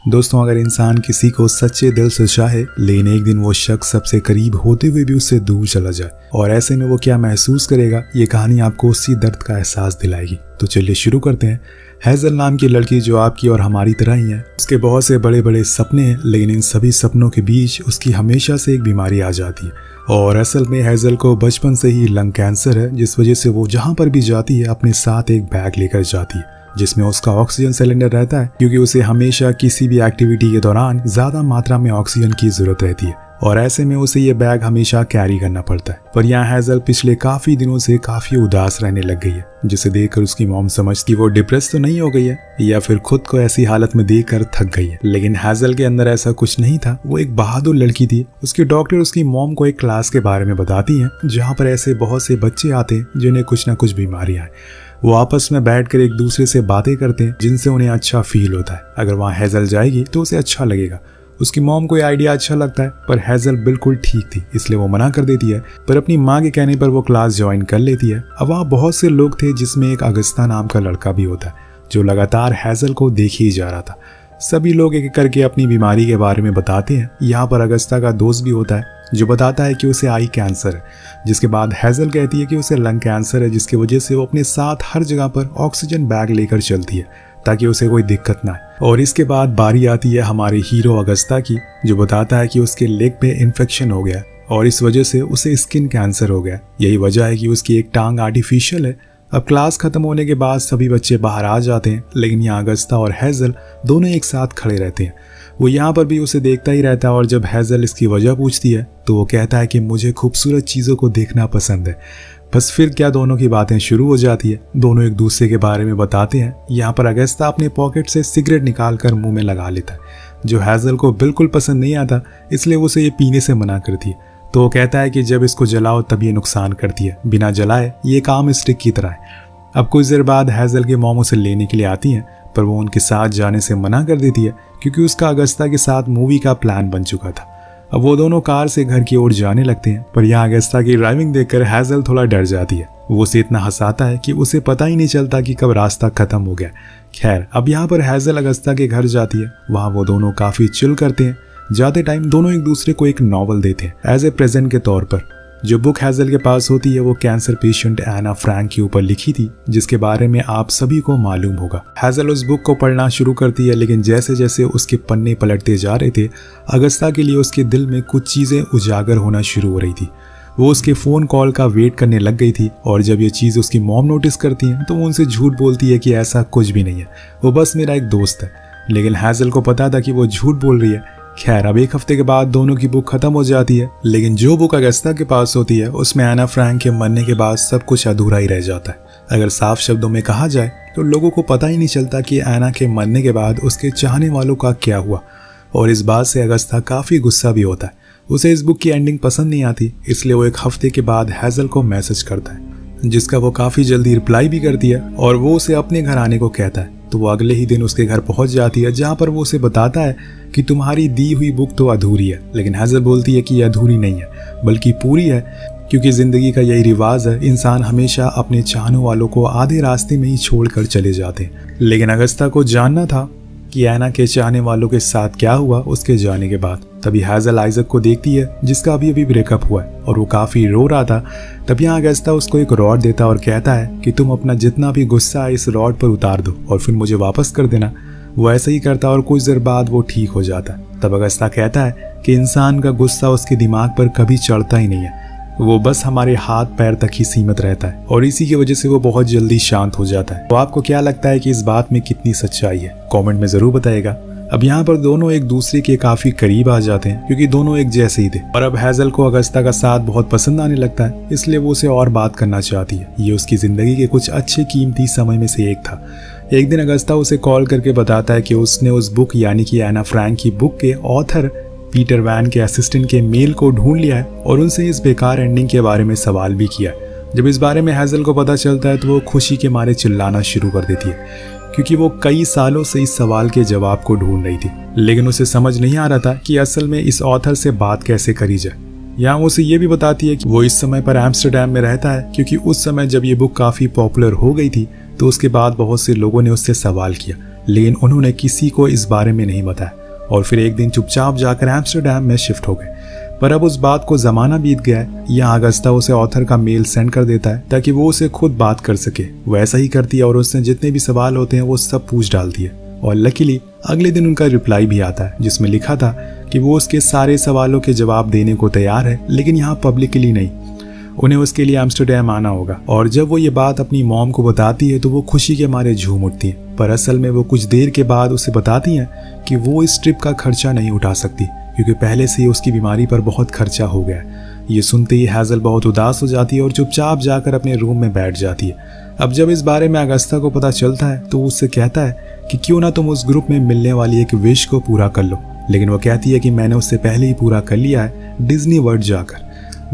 दोस्तों, अगर इंसान किसी को सच्चे दिल से चाहे लेकिन एक दिन वो शख्स सबसे करीब होते हुए भी उससे दूर चला जाए और ऐसे में वो क्या महसूस करेगा, ये कहानी आपको उसी दर्द का एहसास दिलाएगी। तो चलिए शुरू करते हैं। हैज़ल नाम की लड़की जो आपकी और हमारी तरह ही है, उसके बहुत से बड़े बड़े सपने हैं, लेकिन इन सभी सपनों के बीच उसकी हमेशा से एक बीमारी आ जाती है। और असल में हैज़ल को बचपन से ही लंग कैंसर है, जिस वजह से वो जहाँ पर भी जाती है अपने साथ एक बैग लेकर जाती है जिसमें उसका ऑक्सीजन सिलेंडर रहता है, क्योंकि उसे हमेशा किसी भी एक्टिविटी के दौरान ज्यादा मात्रा में ऑक्सीजन की जरूरत रहती है और ऐसे में उसे ये बैग हमेशा कैरी करना पड़ता है। पर यहाँ हैज़ल पिछले काफी दिनों से काफी उदास रहने लग गई है, जिसे देखकर उसकी मॉम समझती वो डिप्रेस तो नहीं हो गई है या फिर खुद को ऐसी हालत में देखकर थक गई है। लेकिन हैज़ल के अंदर ऐसा कुछ नहीं था। वो एक बहादुर लड़की थी। उसके डॉक्टर उसकी मॉम को एक क्लास के बारे में बताती हैं जहाँ पर ऐसे बहुत से बच्चे आते हैं जिन्हें कुछ ना कुछ बीमारियां हैं। वो आपस में बैठकर एक दूसरे से बातें करते हैं जिनसे उन्हें अच्छा फील होता है। अगर वहाँ हैज़ल जाएगी तो उसे अच्छा लगेगा। उसकी मॉम को ये आइडिया अच्छा लगता है, पर हैज़ल बिल्कुल ठीक थी, इसलिए वो मना कर देती है। पर अपनी माँ के कहने पर वो क्लास ज्वाइन कर लेती है। अब वहाँ बहुत से लोग थे, जिसमें एक अगस्ता नाम का लड़का भी होता है जो लगातार हैज़ल को देखे ही जा रहा था। सभी लोग एक एक करके अपनी बीमारी के बारे में बताते हैं। यहाँ पर अगस्ता का दोस्त भी होता है जो बताता है कि उसे आई कैंसर है, जिसके बाद हैज़ल कहती है कि उसे लंग कैंसर है, जिसकी वजह से वो अपने साथ हर जगह पर ऑक्सीजन बैग लेकर चलती है ताकि उसे कोई दिक्कत ना आए। और इसके बाद बारी आती है हमारे हीरो अगस्ता की, जो बताता है कि उसके लेग पे इन्फेक्शन हो गया और इस वजह से उसे स्किन कैंसर हो गया। यही वजह है कि उसकी एक टांग आर्टिफिशियल है। अब क्लास खत्म होने के बाद सभी बच्चे बाहर आ जाते हैं, लेकिन यहाँ अगस्ता और हैज़ल दोनों एक साथ खड़े रहते हैं। वो यहाँ पर भी उसे देखता ही रहता है और जब हैज़ल इसकी वजह पूछती है तो वो कहता है कि मुझे खूबसूरत चीज़ों को देखना पसंद है। बस फिर क्या दोनों की बातें शुरू हो जाती है। दोनों एक दूसरे के बारे में बताते हैं। यहाँ पर अगस्ता अपने पॉकेट से सिगरेट निकाल कर मुँह में लगा लेता है, जो हैज़ल को बिल्कुल पसंद नहीं आता, इसलिए वो उसे ये पीने से मना करती है। तो वो कहता है कि जब इसको जलाओ तब ये नुकसान करती है, बिना जलाए ये काम स्टिक की तरह है। अब कुछ देर बाद हैज़ल के मॉम उसे लेने के लिए आती हैं, पर वो उनके साथ जाने से मना कर देती है क्योंकि उसका अगस्ता के साथ मूवी का प्लान बन चुका था। अब वो दोनों कार से घर की ओर जाने लगते हैं, पर यहाँ अगस्ता की ड्राइविंग देखकर हैज़ल थोड़ा डर जाती है। वो उसे इतना हंसाता है कि उसे पता ही नहीं चलता कि कब रास्ता खत्म हो गया। खैर, अब यहाँ पर हैज़ल अगस्ता के घर जाती है। वहाँ वो दोनों काफी चिल करते हैं। जाते टाइम दोनों एक दूसरे को एक नॉवल देते हैं एज ए प्रेजेंट के तौर पर। जो बुक हैज़ल के पास होती है वो कैंसर पेशेंट एना फ्रैंक के ऊपर लिखी थी, जिसके बारे में आप सभी को मालूम होगा। हैज़ल उस बुक को पढ़ना शुरू करती है, लेकिन जैसे जैसे उसके पन्ने पलटते जा रहे थे, अगस्ता के लिए उसके दिल में कुछ चीज़ें उजागर होना शुरू हो रही थी। वो उसके फ़ोन कॉल का वेट करने लग गई थी और जब ये चीज़ उसकी मॉम नोटिस करती हैं तो वो उनसे झूठ बोलती है कि ऐसा कुछ भी नहीं है, वो बस मेरा एक दोस्त है। लेकिन हैज़ल को पता था कि वो झूठ बोल रही है। खैर, अब एक हफ्ते के बाद दोनों की बुक खत्म हो जाती है, लेकिन जो बुक अगस्ता के पास होती है उसमें एना फ्रैंक के मरने के बाद सब कुछ अधूरा ही रह जाता है। अगर साफ शब्दों में कहा जाए तो लोगों को पता ही नहीं चलता कि एना के मरने के बाद उसके चाहने वालों का क्या हुआ, और इस बात से अगस्ता काफी गुस्सा भी होता है। उसे इस बुक की एंडिंग पसंद नहीं आती, इसलिए वो एक हफ्ते के बाद हैज़ल को मैसेज करता है, जिसका वो काफी जल्दी रिप्लाई भी करती है और वो उसे अपने घर आने को कहता है। तो वो अगले ही दिन उसके घर पहुंच जाती है, जहां पर वो उसे बताता है कि तुम्हारी दी हुई बुक तो अधूरी है। लेकिन हैज़ल बोलती है कि यह अधूरी नहीं है बल्कि पूरी है, क्योंकि जिंदगी का यही रिवाज है, इंसान हमेशा अपने चाहने वालों को आधे रास्ते में ही छोड़कर चले जाते हैं। लेकिन अगस्ता को जानना था कि एना के चाहने वालों के साथ क्या हुआ उसके जाने के बाद। तभी हैज़ल आइजक को देखती है, जिसका अभी अभी ब्रेकअप हुआ है और वो काफी रो रहा था। तब यहाँ अगस्ता उसको एक रॉड देता और कहता है कि तुम अपना जितना भी गुस्सा है इस रॉड पर उतार दो और फिर मुझे वापस कर देना। वो ऐसा ही करता और कुछ देर बाद वो ठीक हो जाता। तब अगस्ता कहता है कि इंसान का गुस्सा उसके दिमाग पर कभी चढ़ता ही नहीं है, वो बस हमारे हाथ पैर तक ही सीमित रहता है और इसी की वजह से वो बहुत जल्दी शांत हो जाता है। तो आपको क्या लगता है कि इस बात में कितनी सच्चाई है? कमेंट में जरूर बताइएगा। अब यहाँ पर दोनों एक दूसरे के काफी करीब आ जाते हैं, क्योंकि दोनों एक जैसे ही थे और अब हैज़ल को अगस्ता का साथ बहुत पसंद आने लगता है, इसलिए वो उसे और बात करना चाहती है। ये उसकी जिंदगी के कुछ अच्छे कीमती समय में से एक था। एक दिन अगस्ता उसे कॉल करके बताता है कि उसने उस बुक यानी कि एना फ्रैंक की बुक के ऑथर पीटर वैन के असिस्टेंट के मेल को ढूंढ लिया है और उनसे इस बेकार एंडिंग के बारे में सवाल भी किया। जब इस बारे में हैज़ल को पता चलता है तो वो खुशी के मारे चिल्लाना शुरू कर देती है, क्योंकि वो कई सालों से इस सवाल के जवाब को ढूंढ रही थी, लेकिन उसे समझ नहीं आ रहा था कि असल में इस ऑथर से बात कैसे करी जाए। यहाँ उसे ये भी बताती है कि वो इस समय पर एम्स्टरडैम में रहता है, क्योंकि उस समय जब ये बुक काफ़ी पॉपुलर हो गई थी तो उसके बाद बहुत से लोगों ने उससे सवाल किया लेकिन उन्होंने किसी को इस बारे में नहीं बताया और फिर एक दिन चुपचाप जाकर एम्स्टर्डम में शिफ्ट हो गए। पर अब उस बात को ज़माना बीत गया है। यहाँ अगस्ता उसे ऑथर का मेल सेंड कर देता है ताकि वो उसे खुद बात कर सके। वैसा ही करती है और उससे जितने भी सवाल होते हैं वो सब पूछ डालती है और लकीली अगले दिन उनका रिप्लाई भी आता है जिसमें लिखा था कि वो उसके सारे सवालों के जवाब देने को तैयार है, लेकिन यहाँ पब्लिकली नहीं। उन्हें उसके लिए एम्स्टर्डम आना होगा। और जब वो ये बात अपनी मॉम को बताती है तो वो खुशी के मारे झूम उठती है। पर असल में वो कुछ देर के बाद उसे बताती हैं कि वो इस ट्रिप का खर्चा नहीं उठा सकती क्योंकि पहले से ही उसकी बीमारी पर बहुत खर्चा हो गया है। ये सुनते ही हैज़ल बहुत उदास हो जाती है और चुपचाप जाकर अपने रूम में बैठ जाती है। अब जब इस बारे में अगस्ता को पता चलता है तो वो उससे कहता है कि क्यों ना तुम उस ग्रुप में मिलने वाली एक विश को पूरा कर लो, लेकिन वो कहती है कि मैंने उससे पहले ही पूरा कर लिया है, डिज्नी वर्ल्ड जाकर।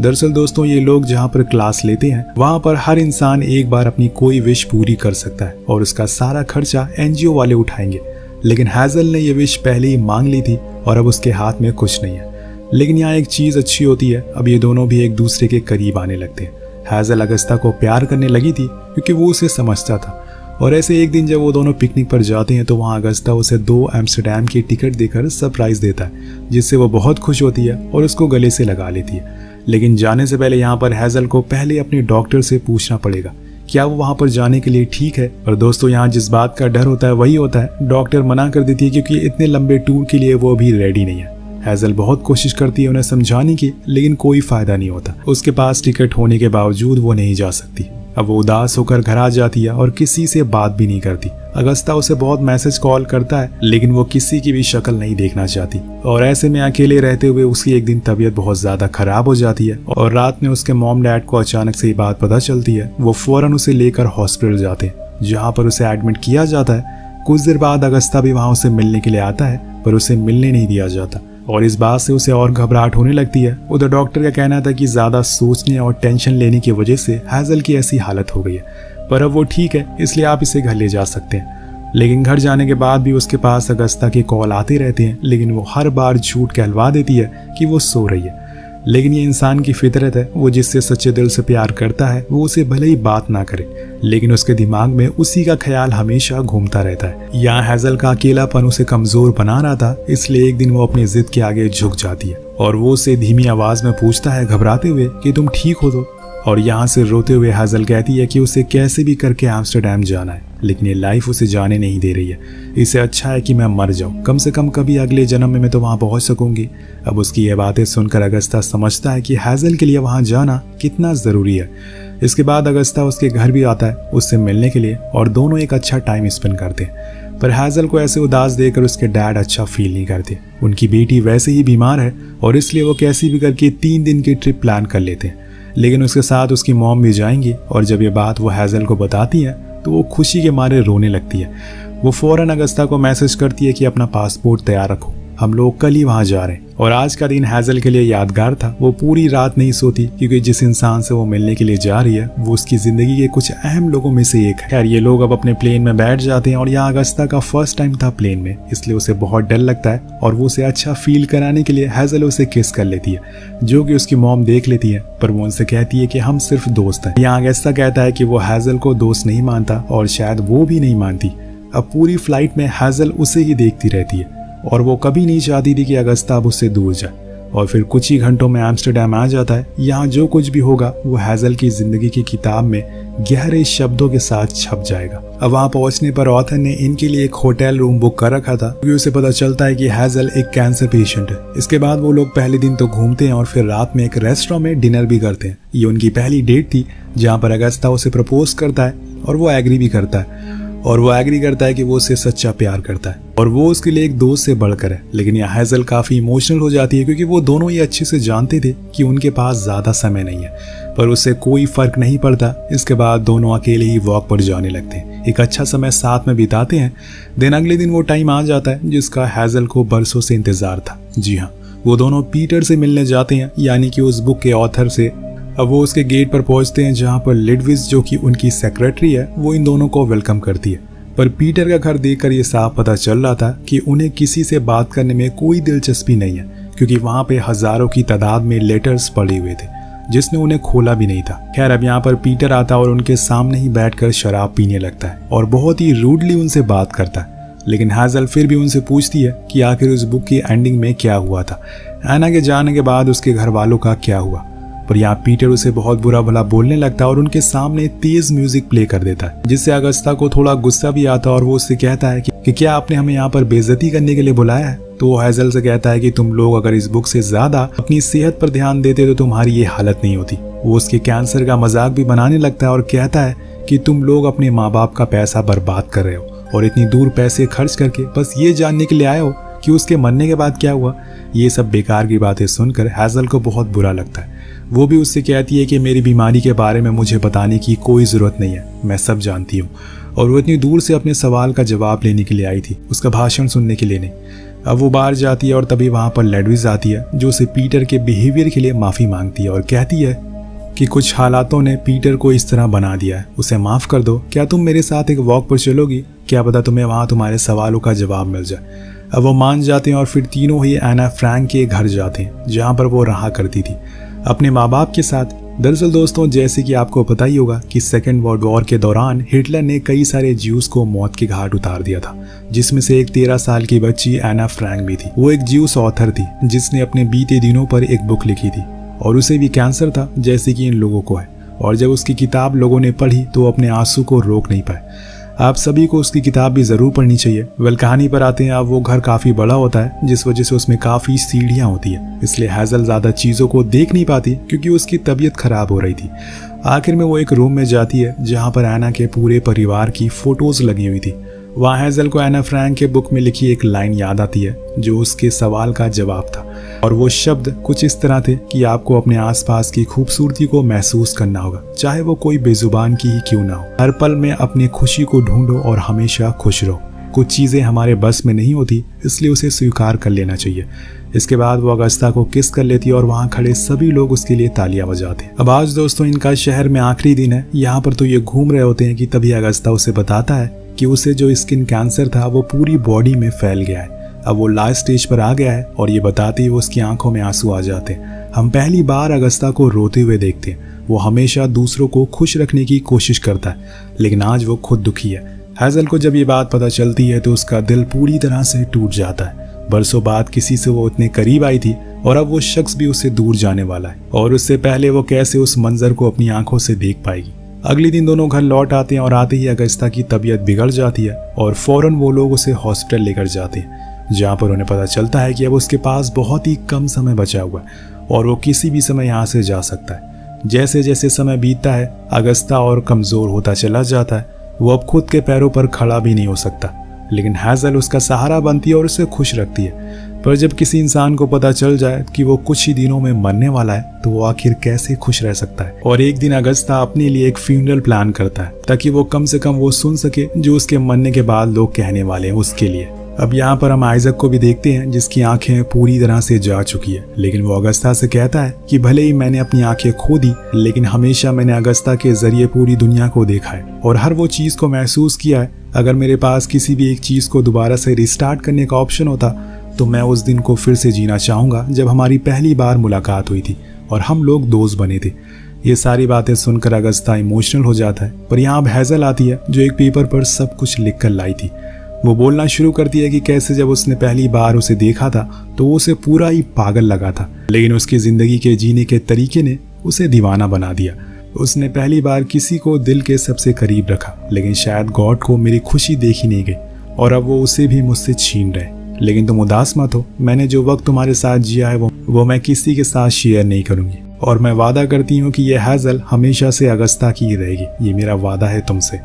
दरअसल दोस्तों, ये लोग जहाँ पर क्लास लेते हैं वहाँ पर हर इंसान एक बार अपनी कोई विश पूरी कर सकता है और उसका सारा खर्चा एनजीओ वाले उठाएंगे। लेकिन हैज़ल ने यह विश पहले ही मांग ली थी और अब उसके हाथ में कुछ नहीं है। लेकिन यहाँ एक चीज़ अच्छी होती है, अब ये दोनों भी एक दूसरे के करीब आने लगते हैं। हैज़ल अगस्ता को प्यार करने लगी थी क्योंकि वो उसे समझता था। और ऐसे एक दिन जब वो दोनों पिकनिक पर जाते हैं तो वहाँ अगस्ता उसे 2 एम्स्टर्डम की टिकट देकर सरप्राइज देता है, जिससे वो बहुत खुश होती है और उसको गले से लगा लेती है। लेकिन जाने से पहले यहाँ पर हैज़ल को पहले अपने डॉक्टर से पूछना पड़ेगा क्या वो वहाँ पर जाने के लिए ठीक है। और दोस्तों, यहाँ जिस बात का डर होता है वही होता है। डॉक्टर मना कर देती है क्योंकि इतने लंबे टूर के लिए वो अभी रेडी नहीं है। हैज़ल बहुत कोशिश करती है उन्हें समझाने की, लेकिन कोई फायदा नहीं होता। उसके पास टिकट होने के बावजूद वो नहीं जा सकती। अब वो उदास होकर घर आ जाती है और किसी से बात भी नहीं करती। अगस्ता उसे बहुत मैसेज कॉल करता है, लेकिन वो किसी की भी शक्ल नहीं देखना चाहती। और ऐसे में अकेले रहते हुए उसकी एक दिन तबीयत बहुत ज्यादा खराब हो जाती है और रात में उसके मॉम डैड को अचानक से ये बात पता चलती है। वो फौरन उसे लेकर हॉस्पिटल जाते हैं, जहाँ पर उसे एडमिट किया जाता है। कुछ देर बाद अगस्ता भी वहाँ उसे मिलने के लिए आता है, पर उसे मिलने नहीं दिया जाता और इस बात से उसे और घबराहट होने लगती है। उधर डॉक्टर का कहना था कि ज्यादा सोचने और टेंशन लेने की वजह से हैज़ल की ऐसी हालत हो गई है, पर अब वो ठीक है, इसलिए आप इसे घर ले जा सकते हैं। लेकिन घर जाने के बाद भी उसके पास अगस्ता के कॉल आते रहते हैं, लेकिन वो हर बार झूठ कहलवा देती है कि वो सो रही है। लेकिन ये इंसान की फितरत है, वो जिससे सच्चे दिल से प्यार करता है वो उसे भले ही बात ना करे, लेकिन उसके दिमाग में उसी का ख्याल हमेशा घूमता रहता है। यहाँ हैज़ल का अकेलापन उसे कमजोर बना रहा था, इसलिए एक दिन वो अपनी जिद के आगे झुक जाती है और वो उसे धीमी आवाज में पूछता है घबराते हुए कि तुम ठीक हो तो। और यहाँ से रोते हुए हैज़ल कहती है कि उसे कैसे भी करके एम्स्टर्डम जाना है, लेकिन ये लाइफ उसे जाने नहीं दे रही है। इससे अच्छा है कि मैं मर जाऊं, कम से कम कभी अगले जन्म में मैं तो वहां पहुंच सकूंगी। अब उसकी ये बातें सुनकर अगस्ता समझता है कि हैज़ल के लिए वहां जाना कितना जरूरी है। इसके बाद अगस्ता उसके घर भी आता है उससे मिलने के लिए और दोनों एक अच्छा टाइम स्पेंड करते हैं। पर हैज़ल को ऐसे उदास देखकर उसके डैड अच्छा फील नहीं करते। उनकी बेटी वैसे ही बीमार है और इसलिए वो कैसी भी करके 3 दिन की ट्रिप प्लान कर लेते हैं, लेकिन उसके साथ उसकी मॉम भी जाएंगी। और जब ये बात वो हैज़ल को बताती है तो वो खुशी के मारे रोने लगती है। वो फौरन अगस्ता को मैसेज करती है कि अपना पासपोर्ट तैयार रखो, हम लोग कल ही वहां जा रहे हैं। और आज का दिन हैज़ल के लिए यादगार था। वो पूरी रात नहीं सोती क्योंकि जिस इंसान से वो मिलने के लिए जा रही है वो उसकी जिंदगी के कुछ अहम लोगों में से एक है। खैर, ये लोग अब अपने प्लेन में बैठ जाते हैं और यहाँ अगस्ता का फर्स्ट टाइम था प्लेन में, इसलिए उसे बहुत डर लगता है और वो उसे अच्छा फील कराने के लिए हैज़ल उसे किस कर लेती है, जो कि उसकी मॉम देख लेती है। पर वो उनसे कहती है कि हम सिर्फ दोस्त हैं। यहाँ अगस्ता कहता है कि वो हैज़ल को दोस्त नहीं मानता और शायद वो भी नहीं मानती। अब पूरी फ्लाइट में हैज़ल उसे ही देखती रहती है और वो कभी नहीं चाहती थी कि अगस्ता अब उससे दूर जाए। और फिर कुछ ही घंटों में एम्स्टर्डम आ जाता है। यहाँ जो कुछ भी होगा वो हैज़ल की जिंदगी की किताब में गहरे शब्दों के साथ छप जाएगा। अब वहाँ पहुँचने पर ऑथर ने इनके लिए एक होटल रूम बुक कर रखा था क्योंकि उसे पता चलता है कि हैज़ल एक कैंसर पेशेंट है। इसके बाद वो लोग पहले दिन तो घूमते हैं और फिर रात में एक रेस्टोरेंट में डिनर भी करते हैं। ये उनकी पहली डेट थी जहाँ पर अगस्ता उसे प्रपोज करता है और वो एग्री भी करता है। और वो एग्री करता है कि वो उससे सच्चा प्यार करता है और वो उसके लिए एक दोस्त से बढ़कर है। लेकिन यहाँ हैज़ल काफी इमोशनल हो जाती है क्योंकि वो दोनों ही अच्छे से जानते थे कि उनके पास ज्यादा समय नहीं है, पर उससे कोई फर्क नहीं पड़ता। इसके बाद दोनों अकेले ही वॉक पर जाने लगते हैं, एक अच्छा समय साथ में बिताते हैं। दिन अगले दिन वो टाइम आ जाता है जिसका हैज़ल को बरसों से इंतजार था। जी हाँ, वो दोनों पीटर से मिलने जाते हैं, यानी कि उस बुक के ऑथर से। अब वो उसके गेट पर पहुंचते हैं जहां पर लिडविस, जो कि उनकी सेक्रेटरी है, वो इन दोनों को वेलकम करती है। पर पीटर का घर देखकर ये साफ पता चल रहा था कि उन्हें किसी से बात करने में कोई दिलचस्पी नहीं है, क्योंकि वहां पे हजारों की तादाद में लेटर्स पड़े हुए थे जिसने उन्हें खोला भी नहीं था। खैर, अब यहाँ पर पीटर आता और उनके सामने ही बैठकर शराब पीने लगता है और बहुत ही रूडली उनसे बात करता है। लेकिन हैजल फिर भी उनसे पूछती है कि आखिर उस बुक की एंडिंग में क्या हुआ था, एना के जाने के बाद उसके घर वालों का क्या हुआ। पर यहाँ पीटर उसे बहुत बुरा भला बोलने लगता है और उनके सामने तेज म्यूजिक प्ले कर देता है, जिससे अगस्ता को थोड़ा गुस्सा भी आता है और वो उससे कहता है कि क्या आपने हमें यहाँ पर बेइज्जती करने के लिए बुलाया है। तो वो हैजल से कहता है कि तुम लोग अगर इस बुक से ज्यादा अपनी सेहत पर ध्यान देते तो तुम्हारी ये हालत नहीं होती। वो उसके कैंसर का मजाक भी बनाने लगता है और कहता है कि तुम लोग अपने माँ बाप का पैसा बर्बाद कर रहे हो और इतनी दूर पैसे खर्च करके बस ये जानने के लिए आए हो कि उसके मरने के बाद क्या हुआ। ये सब बेकार की बातें सुनकर हैजल को बहुत बुरा लगता है। वो भी उससे कहती है कि मेरी बीमारी के बारे में मुझे बताने की कोई ज़रूरत नहीं है, मैं सब जानती हूँ। और वो इतनी दूर से अपने सवाल का जवाब लेने के लिए आई थी, उसका भाषण सुनने के लिए नहीं। अब वो बाहर जाती है और तभी वहाँ पर लेडविज आती है जो उसे पीटर के बिहेवियर के लिए माफ़ी मांगती है और कहती है कि कुछ हालातों ने पीटर को इस तरह बना दिया है, उसे माफ़ कर दो। क्या तुम मेरे साथ एक वॉक पर चलोगी? क्या पता तुम्हें वहाँ तुम्हारे सवालों का जवाब मिल जाए। अब वो मान जाते हैं और फिर तीनों ही एना फ्रैंक के घर जाते हैं जहाँ पर वो रहा करती थी अपने माँ बाप के साथ। दरअसल दोस्तों, जैसे कि आपको पता ही होगा कि सेकेंड वर्ल्ड वॉर के दौरान हिटलर ने कई सारे ज्यूस को मौत के घाट उतार दिया था, जिसमें से एक 13 साल की बच्ची एना फ्रैंक भी थी। वो एक ज्यूस ऑथर थी जिसने अपने बीते दिनों पर एक बुक लिखी थी और उसे भी कैंसर था जैसे कि इन लोगों को है। और जब उसकी किताब लोगों ने पढ़ी तो अपने आंसू को रोक नहीं पाए। आप सभी को उसकी किताब भी ज़रूर पढ़नी चाहिए। वेल, कहानी पर आते हैं। अब वो घर काफ़ी बड़ा होता है जिस वजह से उसमें काफ़ी सीढ़ियाँ होती है, इसलिए हैजल ज़्यादा चीज़ों को देख नहीं पाती क्योंकि उसकी तबीयत खराब हो रही थी। आखिर में वो एक रूम में जाती है जहाँ पर एना के पूरे परिवार की फ़ोटोज़ लगी हुई थी। वहाँ हैजल को एना फ्रैंक के बुक में लिखी एक लाइन याद आती है जो उसके सवाल का जवाब था, और वो शब्द कुछ इस तरह थे कि आपको अपने आसपास की खूबसूरती को महसूस करना होगा, चाहे वो कोई बेजुबान की ही क्यों ना हो। हर पल में अपनी खुशी को ढूंढो और हमेशा खुश रहो। कुछ चीज़ें हमारे बस में नहीं होती, इसलिए उसे स्वीकार कर लेना चाहिए। इसके बाद वो अगस्ता को किस कर लेती और वहाँ खड़े सभी लोग उसके लिए तालियां बजाते। अब आज दोस्तों इनका शहर में आखिरी दिन है। यहाँ पर तो ये घूम रहे होते हैं कि तभी अगस्ता उसे बताता है कि उसे जो स्किन कैंसर था वो पूरी बॉडी में फैल गया है। अब वो लास्ट स्टेज पर आ गया है और ये बताते ही उसकी आंखों में आंसू आ जाते हैं। हम पहली बार अगस्ता को रोते हुए देखते हैं। वो हमेशा दूसरों को खुश रखने की कोशिश करता है, लेकिन आज वो खुद दुखी है। हैजल को जब ये बात पता चलती है तो उसका दिल पूरी तरह से टूट जाता है। बरसों बाद किसी से वो इतने करीब आई थी और अब वो शख्स भी उससे दूर जाने वाला है, और उससे पहले वो कैसे उस मंजर को अपनी आंखों से देख पाएगी। अगले दिन दोनों घर लौट आते हैं और आते ही अगस्ता की तबीयत बिगड़ जाती है और फौरन वो लोग उसे हॉस्पिटल लेकर जाते हैं, जहाँ पर उन्हें पता चलता है कि अब उसके पास बहुत ही कम समय बचा हुआ है और वो किसी भी समय यहाँ से जा सकता है। जैसे जैसे समय बीतता है अगस्ता और कमज़ोर होता चला जाता है। वो अब खुद के पैरों पर खड़ा भी नहीं हो सकता, लेकिन हैजल उसका सहारा बनती है और उसे खुश रखती है। पर जब किसी इंसान को पता चल जाए कि वो कुछ ही दिनों में मरने वाला है तो वो आखिर कैसे खुश रह सकता है। और एक दिन अगस्ता अपने लिए एक फ्यूनरल प्लान करता है ताकि वो कम से कम वो सुन सके जो उसके मरने के बाद लोग कहने वाले हैं उसके लिए। अब यहाँ पर हम आइजक को भी देखते हैं जिसकी आंखें पूरी तरह से जा चुकी है, लेकिन वो अगस्ता से कहता है कि भले ही मैंने अपनी आंखें खो दी, लेकिन हमेशा मैंने अगस्ता के जरिए पूरी दुनिया को देखा है और हर वो चीज़ को महसूस किया है। अगर मेरे पास किसी भी एक चीज़ को दोबारा से रिस्टार्ट करने का ऑप्शन होता तो मैं उस दिन को फिर से जीना चाहूँगा जब हमारी पहली बार मुलाकात हुई थी और हम लोग दोस्त बने थे। ये सारी बातें सुनकर अगस्ता इमोशनल हो जाता है। पर यहाँ अब हैजल आती है जो एक पेपर पर सब कुछ लिख कर लाई थी। वो बोलना शुरू करती है कि कैसे जब उसने पहली बार उसे देखा था तो वो उसे पूरा ही पागल लगा था, लेकिन उसकी ज़िंदगी के जीने के तरीके ने उसे दीवाना बना दिया। उसने पहली बार किसी को दिल के सबसे करीब रखा, लेकिन शायद गॉड को मेरी खुशी देखी नहीं गई और अब वो उसे भी मुझसे छीन रहे। लेकिन तुम उदास मत हो, मैंने जो वक्त तुम्हारे साथ जिया है वो मैं किसी के साथ शेयर नहीं करूँगी और मैं वादा करती हूँ कि यह हैजल हमेशा से अगस्ता की ही रहेगी। ये मेरा वादा है तुमसे।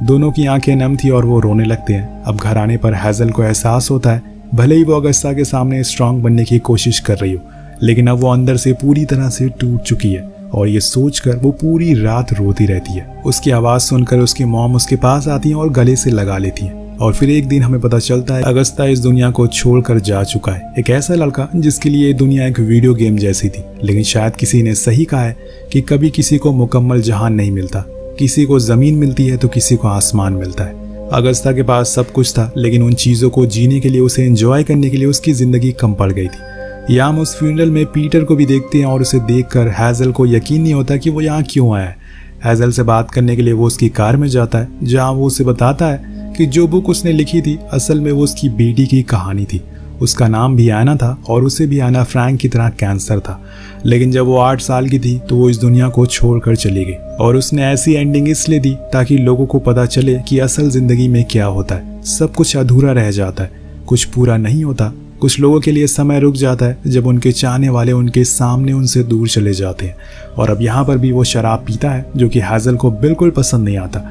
दोनों की आंखें नम थी और वो रोने लगते हैं। अब घर आने पर हैजल को एहसास होता है भले ही वो अगस्ता के सामने स्ट्रांग बनने की कोशिश कर रही हो, लेकिन अब वो अंदर से पूरी तरह से टूट चुकी है और ये सोचकर वो पूरी रात रोती रहती है। उसकी आवाज़ सुनकर उसकी मॉम उसके पास आती है और गले से लगा लेती है। और फिर एक दिन हमें पता चलता है अगस्ता इस दुनिया को छोड़कर जा चुका है। एक ऐसा लड़का जिसके लिए ये दुनिया एक वीडियो गेम जैसी थी, लेकिन शायद किसी ने सही कहा है कि कभी किसी को मुकम्मल जहान नहीं मिलता, किसी को ज़मीन मिलती है तो किसी को आसमान मिलता है। अगस्ता के पास सब कुछ था, लेकिन उन चीज़ों को जीने के लिए, उसे एंजॉय करने के लिए उसकी ज़िंदगी कम पड़ गई थी। यहाँ हम उस फ्यूनरल में पीटर को भी देखते हैं और उसे देखकर हैजल को यकीन नहीं होता कि वो यहाँ क्यों आया है। हैजल से बात करने के लिए वो उसकी कार में जाता है, जहाँ वो उसे बताता है कि जो बुक उसने लिखी थी असल में वो उसकी बेटी की कहानी थी। उसका नाम भी आना था और उसे भी आना फ्रैंक की तरह कैंसर था, लेकिन जब वो 8 साल की थी तो वो इस दुनिया को छोड़कर चली गई। और उसने ऐसी एंडिंग इसलिए दी ताकि लोगों को पता चले कि असल जिंदगी में क्या होता है। सब कुछ अधूरा रह जाता है, कुछ पूरा नहीं होता। कुछ लोगों के लिए समय रुक जाता है जब उनके चाहने वाले उनके सामने उनसे दूर चले जाते हैं। और अब यहाँ पर भी वो शराब पीता है जो कि हैज़ल को बिल्कुल पसंद नहीं आता,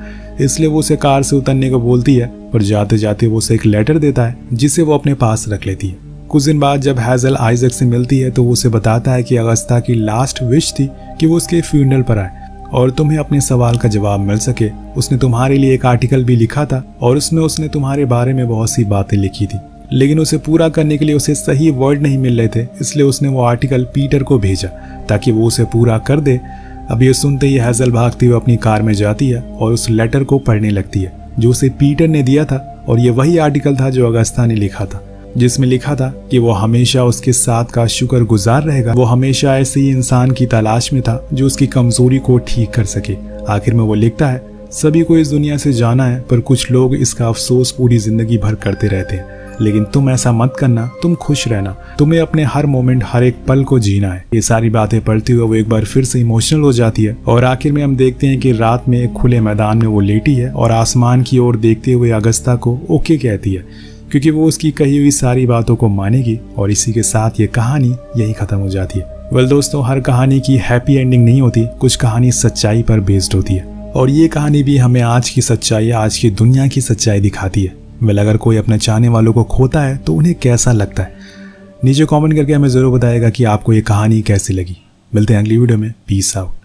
इसलिए वो उसे कार से उतरने को बोलती है, पर जाते जाते वो उसे एक लेटर देता है जिसे वो अपने पास रख लेती है। कुछ दिन बाद जब हैज़ल आइजैक से मिलती है तो वो उसे बताता है कि अगस्ता की लास्ट विश थी कि वो उसके फ्यूनरल पर आए और तुम्हें अपने सवाल का जवाब मिल सके। उसने तुम्हारे लिए एक आर्टिकल भी लिखा था और उसमें उसने तुम्हारे बारे में बहुत सी बातें लिखी थी, लेकिन उसे पूरा करने के लिए उसे सही वर्ड नहीं मिल रहे थे, इसलिए उसने वो आर्टिकल पीटर को भेजा ताकि वो उसे पूरा कर दे। अब ये सुनते ही हैज़ल भागती हुई अपनी कार में जाती है और उस लेटर को पढ़ने लगती है जो उसे पीटर ने दिया था। और ये वही आर्टिकल था जो अगस्ता ने लिखा था, जिसमें लिखा था कि वो हमेशा उसके साथ का शुक्रगुजार रहेगा। वो हमेशा ऐसे ही इंसान की तलाश में था जो उसकी कमजोरी को ठीक कर सके। आखिर में वो लिखता है, सभी को इस दुनिया से जाना है, पर कुछ लोग इसका अफसोस पूरी जिंदगी भर करते रहते हैं, लेकिन तुम ऐसा मत करना, तुम खुश रहना, तुम्हें अपने हर मोमेंट हर एक पल को जीना है। ये सारी बातें पढ़ते हुए वो एक बार फिर से इमोशनल हो जाती है और आखिर में हम देखते हैं कि रात में एक खुले मैदान में वो लेटी है और आसमान की ओर देखते हुए अगस्ता को ओके कहती है, क्योंकि वो उसकी कही हुई सारी बातों को मानेगी। और इसी के साथ ये कहानी यही खत्म हो जाती है। वेल दोस्तों, हर कहानी की हैप्पी एंडिंग नहीं होती, कुछ कहानी सच्चाई पर बेस्ड होती है और ये कहानी भी हमें आज की सच्चाई, आज की दुनिया की सच्चाई दिखाती है। वेल अगर कोई अपने चाहने वालों को खोता है तो उन्हें कैसा लगता है, नीचे कमेंट करके हमें ज़रूर बताएगा कि आपको ये कहानी कैसी लगी। मिलते हैं अगली वीडियो में। Peace out.